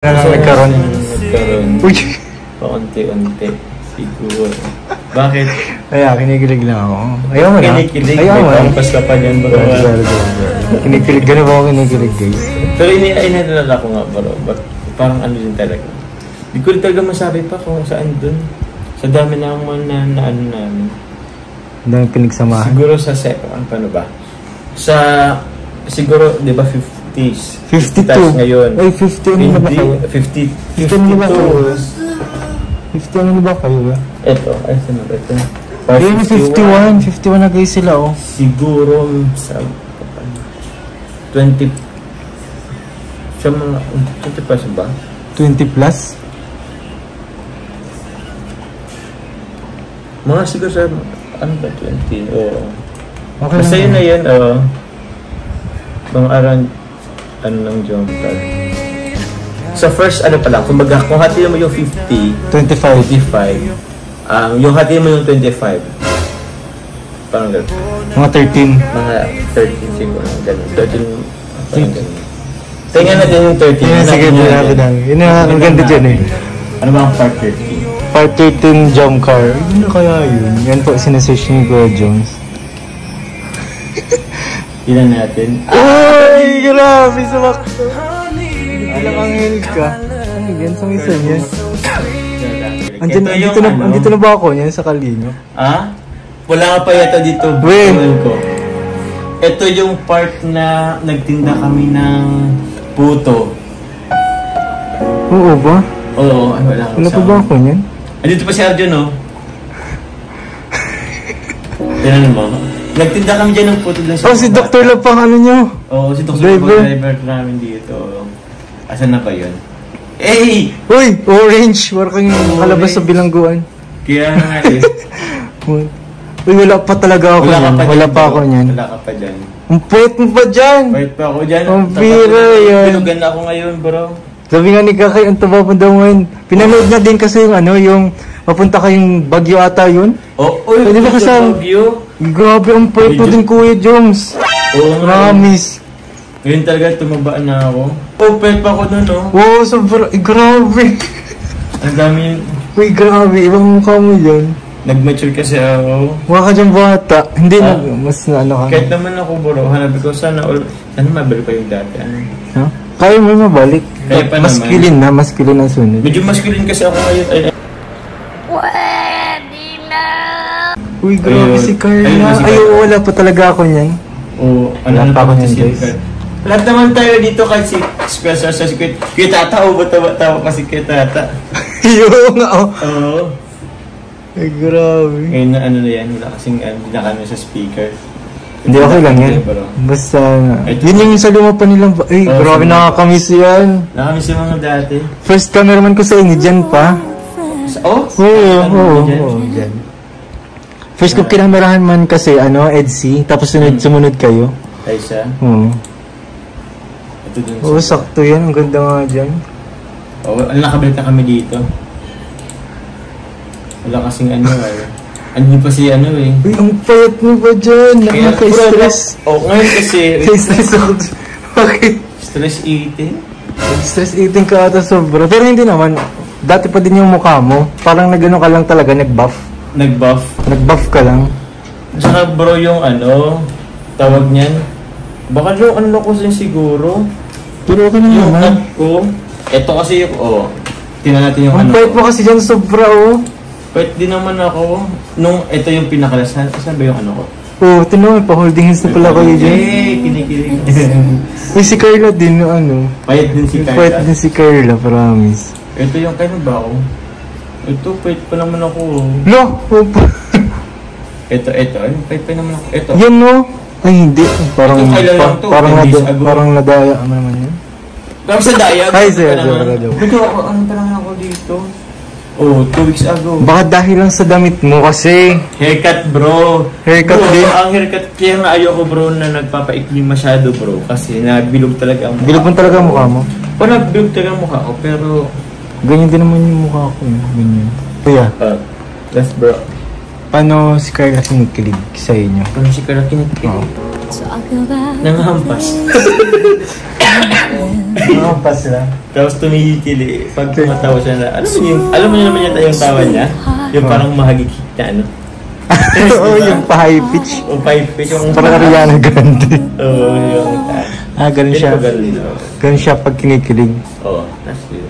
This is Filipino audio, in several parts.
Na lang nagkaroon. Uy! Paunti-unti. Siguro. Bakit? Kaya, kinikilig lang ako. Ayaw mo na. Kinikilig. Ayaw mo na. Pampas ka pa dyan, bro. Kinikilig. Gano'n ba ako kinikilig, guys? Pero inalala ko nga, bro. Parang ano din talaga. Di ko talaga masabi pa kung saan dun. Sa dami na mga na ano namin. Dami pinagsamahan. Siguro sa paano ba? Sa, siguro, di ba, 50s? 52. Ngayon. Ay, 50 ano na ba kayo? 50 ano na ba kayo? 52. 50 ano na ba kayo ba? Ito, ay saan ba ito? Ayun, 51 na guys sila, oh. Siguro sa 20 sa mga 20 pa ba? 20 plus? Mga siguro sa ano ba 20? Oo. Okay Basta lang. yun na yun, mga around ano lang jump pad. Sa first ano pa lang, kumbaga kung hati mo yung 50, 25. 25, yung hati mo yung 25. Parang gano'n. Mga 13. Mga 13 siguro, gano'n. 13, parang gano'n. Tingnan natin yung 13. Yun, sige, dami. Yun ang maganda dyan eh. Ano ba ang part 13? Part 13 jump car. Ano kaya yun? Yan po, sinesearch ni Kuya Jones. Tingnan natin. Uy! Grabe sa wakto. Alam ang hilig ka. Ano yan? Sa isa niyan. Andito na ba ako niyan sa Kalino? Ah? Wala ka pa yata dito. Wait. Ko. Ito yung part na nagtinda kami ng puto. Oo ba? Oo, ay wala. Ano pa ba ako niyan? Andito pa si Arjun, no? Tingnan mo. Nagtinda kami dyan ng puto doon sa... Oh, si Dr. Love pang ano nyo? Oo, si Dr. Driver. Driver namin dito. Asan na ba yun? Hey! Uy! Orange! Wala kang kalabas sa bilangguan. Kaya nga eh. Uy, wala pa talaga ako niyan. Wala pa ako niyan. Wala ka pa dyan. Ang pwet mo pa dyan! Wait pa ako dyan. Ang pira yan. Pinugan na ako ngayon, bro. Sabi nga ni Kakay, ang taba mo daw ngayon. Pinanood niya din kasi yung ano, yung papunta kayong Baguio ata yun. Oh, uy, Hindi ba kasama? Baguio? Grabe, ang pwet mo din Kuya Jones. Oo, Promise. ngayon talaga tumabaan na ako. Oh, pwet pa ako nun, no? Oo, sobrang, grabe. Ang dami yung... Uy, grabe, ibang mukha mo yun. Nag-mature kasi ako. Mukha ka dyan bata. Hindi na, mas na ano ka. Kahit naman ako, bro, hanap ko sana mabalik ko yung dati. Ano? Ha? Kaya mo mabalik. Kaya pa masculine na, masculine ang sunod. Medyo masculine kasi ako ngayon. Pwede na. Uy, grabe si Carla. Ay, wala pa talaga ako niyan. Oo, Wala pa ako niyan, si guys. Carla. Lahat naman tayo dito kahit si Express sa si Kuya Tata o tawa pa si Kuya Tata. Yung nga, oh. Oo. Ay, grabe. Ngayon na ano na yan, wala kasing hindi na kami sa speaker. Hindi, okay lang yan. Bro. Basta, yun yung sa luma pa nilang, ay, Oo, grabe, sa nakakamiss yan. Nakamiss yung mga dati. First cameraman ko sa inyo, dyan pa. Oh? Oo, dyan. First ko kinamerahan man kasi, ano, EDC, tapos sumunod kayo. Ay siya. Oo. Ito dun Oo, sakto yan. Ang ganda nga dyan. Oo, nakabalik na kami dito. Wala kasing ano eh. Ano pa si ano eh. Uy, ang payat mo ba dyan? Nakaka-stress. Ngayon kasi... Stress ako. Bakit? Stress eating? Stress eating ka ata sobra. Pero hindi naman. Dati pa din yung mukha mo. Parang nagano ka lang talaga, nag-buff. Nag-buff? Nag-buff ka lang. Saka bro yung ano, tawag niyan. Baka yung ano ko siguro. Pero okay na Yung naman. cut ko. Ito kasi yung, tingnan natin yung Ang ano payat ko. mo kasi dyan sobra, oh. Pwede din naman ako. Nung ito yung pinakalas. Saan ba yung ano ko? Oh, tinawag pa. Holding hands na pala kayo dyan. Kinikilig. Uy, si Carla din, no, ano. Payat din si Carla. Payat din si Carla, promise. Ito yung kailan ba ako? Ito, payat pa naman ako. No! Ito. Ay, payat pa naman ako. Ito. Yan, no? Ay, hindi. Parang, Ito, kailan lang to? parang, 10 days ago. parang nadaya. Ano naman yan? Tapos sa dayag. Ay, sir, Ito, ano pa lang ako dito? Oh, 2 weeks ago. Baka dahil lang sa damit mo kasi. Haircut, bro. Haircut bro, din? Ang haircut, kaya nga ayoko, bro, na nagpapaikli masyado, bro. Kasi nabilog talaga ang mukha. Bilog mo talaga ang mukha mo? O, nabilog talaga ang mukha ko, pero... Ganyan din naman yung mukha ko. Ganyan. Kuya. That's bro. Paano si Carla kinikilig sa inyo? Paano si Carla kinikilig? Oo. Nanghampas. Nanghampas lang. Tapos tumihitili. Pag tumatawa siya na, alam mo naman yata yung tawa niya? Yung parang mahagikik na ano. Oo, yung pa-high pitch. O high pitch. Parang Ariana Grande. Oo, yung... Ganun siya. Ganun siya pag kinikilig. Oo, that's it.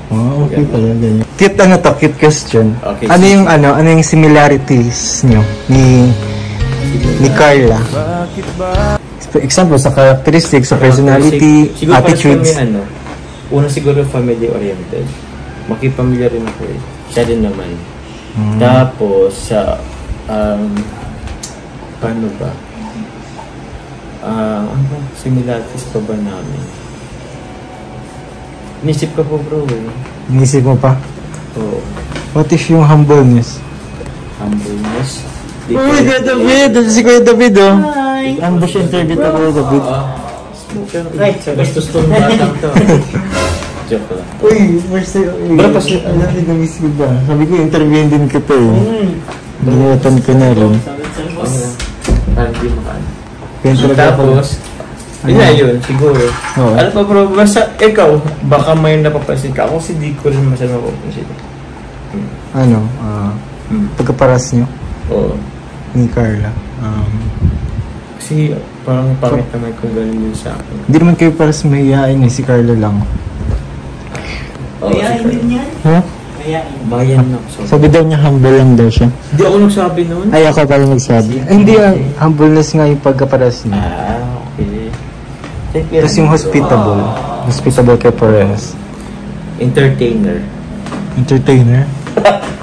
Oh, okay pala, ganyan. Cute ano to, cute question. Okay, ano yung similarities nyo ni Carla? For example, sa characteristics, sa personality, siguro attitudes. Kami, una siguro family-oriented. Makipamilya rin ako eh. Siya din naman. Tapos, sa, paano ba? Ano similarities pa ba namin? Inisip ko po bro eh. Inisip mo pa? Oo. What if yung humbleness? Humbleness? Uy, Kuya David! Si Kuya David, oh. Hi! Ang ba siya interview na Kuya David? Right, bastos to batang to. Joke lang. Uy, first time. Bro, kasi na-miss ko ba? Sabi ko, interviewin din kita eh. Binatan ko na rin. Parang di makaan. Tapos, yun na yun, siguro. Oo. Ano pa bro, basta ikaw, baka may napapansin ka. Ako kasi di ko rin masyadong mapapansin. Pagkaparas nyo Oo. ni Carla. Kasi parang pangit naman kung gano'n yun sa akin. Hindi naman kayo paras mahihain eh, si Carla lang. Mayain din yan? Ha? Bayan na. Sabi daw niya humble lang daw siya. Hindi ako nagsabi noon. Ay, ako pala nagsabi. Ay, hindi humbleness nga yung pagkaparas niya. Okay. Tapos yung hospitable. Hospitable kay Perez. Entertainer.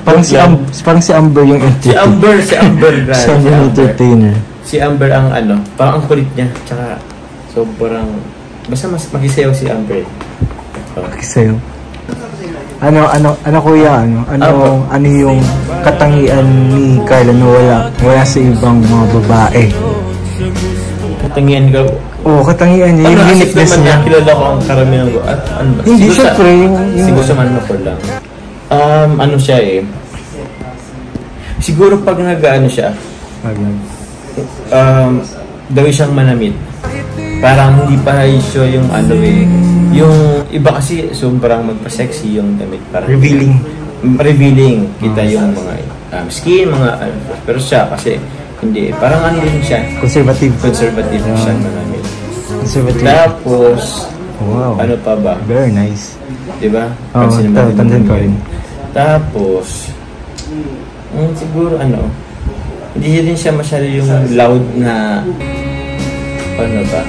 Parang si Amber yung entertainer. Si Amber. Si Amber yung entertainer. Si Amber ang parang ang kulit niya. Tsaka sobrang, basta mas magisayaw si Amber. Magisayaw. Ano kuya, ano yung katangian ni Carla na wala sa ibang mga babae? Katangian ka? Oo, katangian niya, yung uniqueness niya. Kilala ko ang karamihan ko. At ano ba? Hindi, syempre. Siguro sa Manmapol lang. Ano siya eh. Siguro pag nag-ano siya, daw siyang manamit. Parang hindi pa sure yung yung iba kasi sobrang magpa-sexy yung damit. Parang revealing. Kita yung mga skin, mga pero siya kasi hindi. Parang din siya. Conservative siya manamit. Conservative. Tapos, wow. Ano pa ba? Very nice. Diba? Pansin ko rin. Tapos, siguro hindi rin siya masyado yung loud na, paano ba?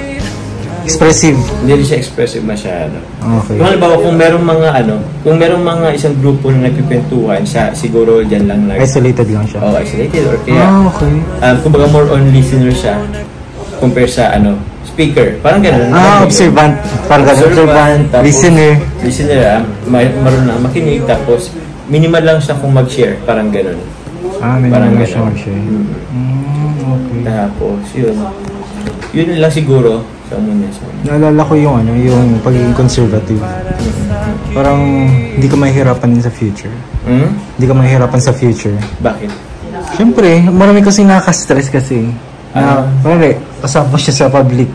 Expressive. Hindi rin siya expressive masyado. Okay. Kung halimbawa, kung merong mga isang grupo na nagpipintuhan, siya siguro dyan lang isolated lang siya. Isolated or kaya, okay. Kumbaga more on listener siya compare sa speaker. Parang gano'n. Observant. Parang observant. Listener. Marunong na makinig. Tapos, minimal lang siya kung mag-share. Parang gano'n. Minimal lang siya mag-share. Okay. Tapos, yun lang siguro sa muna. Naalala ko yung pagiging conservative. Parang hindi ka mahihirapan din sa future. Hindi ka mahihirapan sa future. Bakit? Siyempre, marami kasi nakaka-stress kasi. Kasama siya sa public.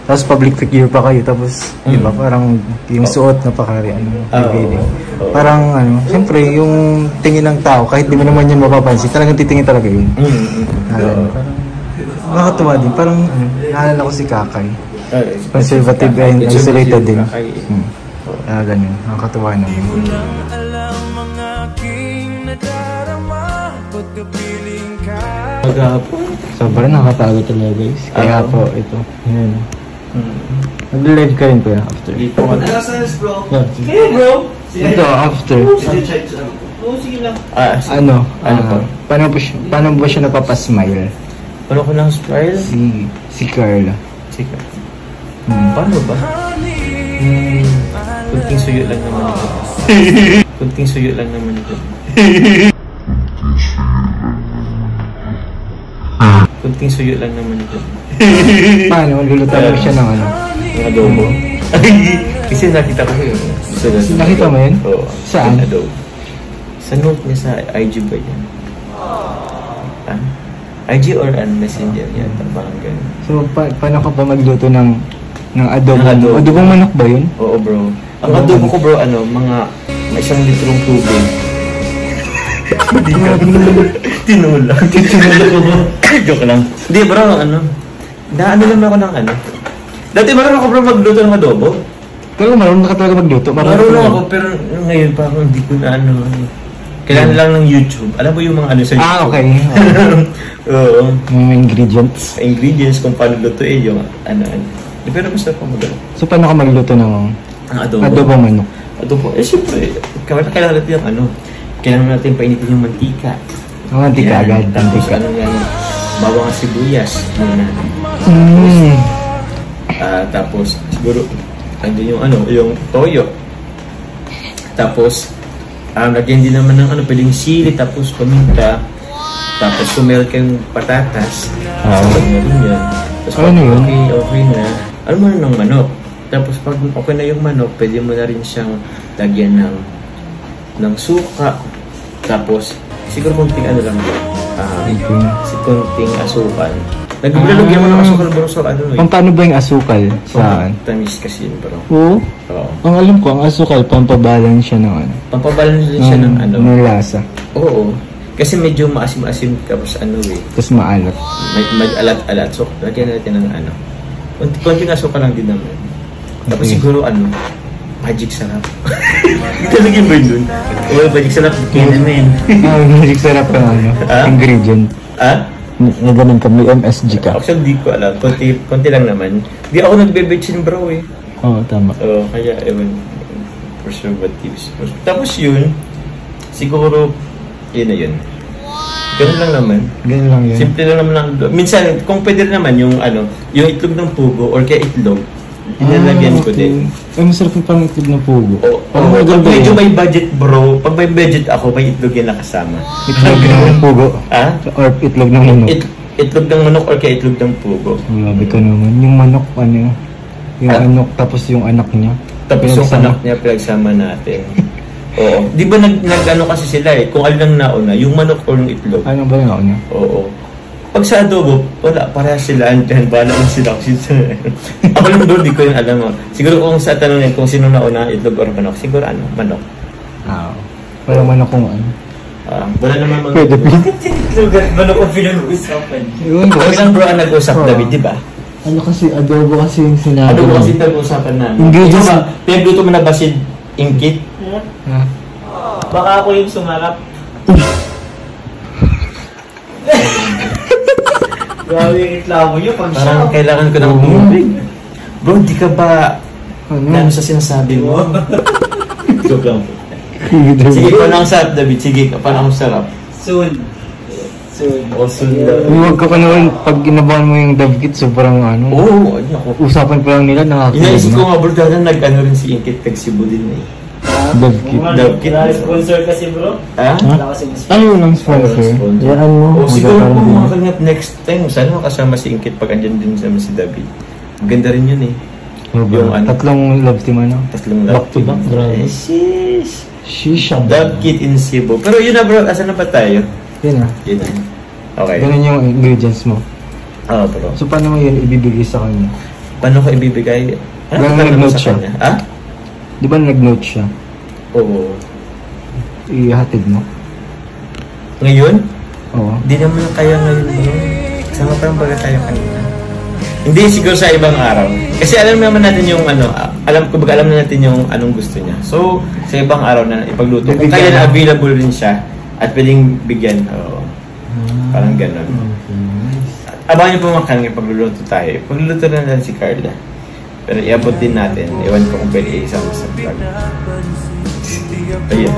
Tapos public figure pa kayo. Tapos, diba, parang yung suot na revealing. Parang, siyempre, yung tingin ng tao, kahit di mo naman yun mapapansin, talagang titingin talaga yun. Parang, nakakatuwa din. Parang, naalala ko si Kakay. Conservative and isolated din. Ganyan. Nakakatuwa naman. Sobrang nakatago talaga guys. Kaya po ito. Yan. Nag-live ka rin po yan after. Kaya bro? Ito after. Sige lang. Paano ba siya napapasmile? Paano ko lang smile? Si Carla. Paano ba? Kunting suyo lang naman ito. Kunting suyo lang naman ito. Kunting suyo lang naman ito. Paano? Lulutan mo siya ng ng adobo. Kasi nakita ko yun. Nakita mo yun? Oo. Saan? Adobo. Sa note niya sa IG ba yan? IG or Messenger yata, parang ganun. So, paano ka ba magluto ng adobo? Ng adobo. Adobong manok ba yun? Oo, bro. Ang adobo ko, bro, mga 1 litrong tubig. Tinula. Tinula ko, bro. Joke lang. Hindi, bro, naano lang ako ng Dati marunong ako, bro, magluto ng adobo. Pero marunong ka talaga magluto? Marunong ako, pero ngayon parang hindi ko na kailangan lang ng YouTube. Alam mo yung mga sa YouTube? Okay. Oo. Mga ingredients. Ingredients kung paano lutuin yung Pero basta pa magaling. So, paano ka magluto ng adobo? Adobo manok? Adobo. Siyempre, kailangan natin yung kailangan natin painitin yung mantika. Mantika agad. Tapos bawang sibuyas muna. Tapos, siguro, andun yung toyo. Tapos, lagyan din naman ng pwedeng sili, tapos paminta. Tapos, meron kayong patatas. Tapos, okay na. Ano mo na ng manok? Tapos, pag okay na yung manok, pwede mo na rin siyang lagyan ng suka. Tapos, siguro konting lang yun. Konting asukal. Naglalagyan mo ng asukal, bro, sa Paano ba yung asukal? Tamis kasi yun, bro. Oo? Ang alam ko, ang asukal, pampabalance siya ng Pampabalance siya ng ng lasa. Oo. Kasi medyo maasim-asim tapos Tapos maalat. May alat-alat. So, lagyan natin ng konting asukal lang din naman. Tapos siguro magic sarap. Talagyan ba yun dun? Magic sarap. Kaya naman. Magic sarap ang ingredient. Na ganun ka, may MSG ka. Actually, di ko alam. Konti lang naman. Di ako nagbe-betchin, bro, eh. Oo, tama. Kaya, preservatives. Tapos yun, siguro, yun na yun. Ganun lang naman. Ganun lang yun. Simple lang naman. Minsan, kung pwede naman yung itlog ng pugo or kaya itlog, inalagyan ko din. Ay, masarap yung pang itlog ng pugo. Pag medyo may budget, bro, pag may budget ako, may itlog yan nakasama. Itlog ng pugo? Or itlog ng manok? Itlog ng manok or kaya itlog ng pugo. Grabe ka naman. Yung manok, yung manok, tapos yung anak niya. Tapos yung anak niya, pinagsama natin. Oo. Di ba kasi sila kung alin lang nauna, yung manok or yung itlog? Ano ba yung nauna? Oo. Pag sa adobo, wala, para sila andyan, bahala mo sila. Ako lang doon, di ko yung alam mo. Siguro kung sa tanongin kung sino nauna, itlog or manok, siguro manok. Wala manok kung wala naman mga pwede po. itlog at manok ang pinag-uusapan. Kami lang bro ang nag-usap, David, di ba? Adobo kasi yung sinabi. Adobo kasi yung nag-uusapan namin. Ingredients. Pinagluto mo na ba si Ingkit? Baka ako yung sumarap. Grabe yung reklamo nyo. Parang kailangan ko ng tubig. Bro, di ka ba sa sinasabi mo? Joke lang po. Sige, paano ang sarap, David? Sige, paano ang sarap? Soon. Huwag ka pa naman, pag inabahan mo yung Davkit, sobrang Oo, usapan pa lang nila, nakakakilig. Inaisip ko nga, bro, nag-ano rin si Ingkit, tag-Cebu din Davkit. Sponsor kasi, bro. Ano lang sponsor? Yan mo. Siguro po mga kanyap next time, sana makasama si Ingkit pag andyan din sama si David. Ganda rin yun eh. Yung tatlong love team Tatlong love team. Back to back, grabe. Sheesh. Davkit in Cebu. Pero yun na bro, asan na ba tayo? Yun na. Okay. Ganun yung ingredients mo. Bro. So paano mo yun ibibigay sa kanya? Paano ko ibibigay? Nag-note siya. Di ba nag-note siya? Oo. Ihatid mo? Ngayon? Oo. Di naman kaya ngayon bro. Sama parang baga tayo kanina. Hindi siguro sa ibang araw. Kasi alam naman natin yung alam na natin yung anong gusto niya. So, sa ibang araw na ipagluto. Kung kaya na available rin siya at pwedeng bigyan. Parang gano'n. Abangan niyo po makan ipagluluto tayo. Ipagluluto na natin si Carla. Pero iabot din natin. Ewan ko kung pwede isama sa vlog. Ayun.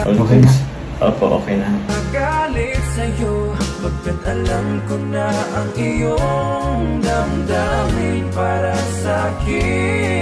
Okay na? Opo, okay na. Magalit sa'yo, bakit alam ko na ang iyong damdamin para sa'kin.